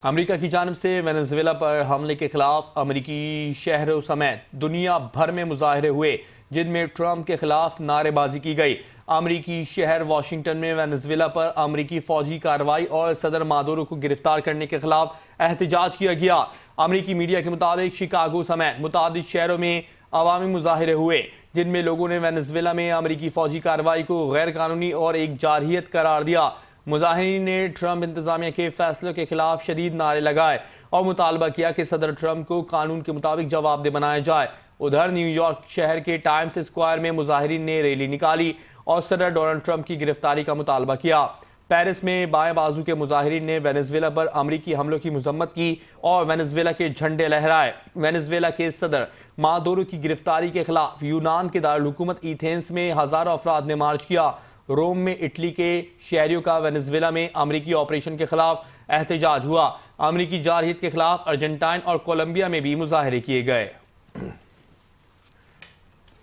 America की जानिब से वेनेजुएला पर हमले के खिलाफ अमेरिकी शहरों समेत दुनिया भर में मुजाहरे हुए, जिनमें ट्रंप के खिलाफ नारेबाजी की गई। अमेरिकी शहर वाशिंगटन में वेनेजुएला पर अमेरिकी फौजी कार्रवाई और सदर मादुरो को गिरफ्तार करने के खिलाफ एहतजाज किया गया। अमेरिकी मीडिया के मुताबिक शिकागो समेत मुतादिद शहरों में अवामी मुजाहरे हुए, जिनमें लोगों ने वेनेजुएला में अमेरिकी फौजी कार्रवाई को गैर कानूनी और एक जारहियत करार दिया। मुजाहिरीन ने ट्रंप इंतजामिया के फैसलों के खिलाफ शदीद नारे लगाए और मुतालबा किया कि सदर ट्रंप को कानून के मुताबिक जवाबदेह बनाया जाए। उधर न्यूयॉर्क शहर के टाइम्स स्क्वायर में मुजाहिरीन ने रैली निकाली और सदर डोनाल्ड ट्रंप की गिरफ्तारी का मुतालबा किया। पेरिस में बाएं बाजू के मुजाहिरीन ने वेनेजुएला पर अमेरिकी हमलों की मजम्मत की और वेनेजुएला के झंडे लहराए। वेनेजुएला के सदर मादुरो की गिरफ्तारी के खिलाफ यूनान के दारुल हुकूमत एथेंस में हजारों अफराद ने मार्च किया। रोम में इटली के शहरियों का वेनेजुएला में अमेरिकी ऑपरेशन के खिलाफ एहतजाज हुआ। अमेरिकी जारहियत के खिलाफ अर्जेंटाइन और कोलंबिया में भी मुजाहरे किए गए।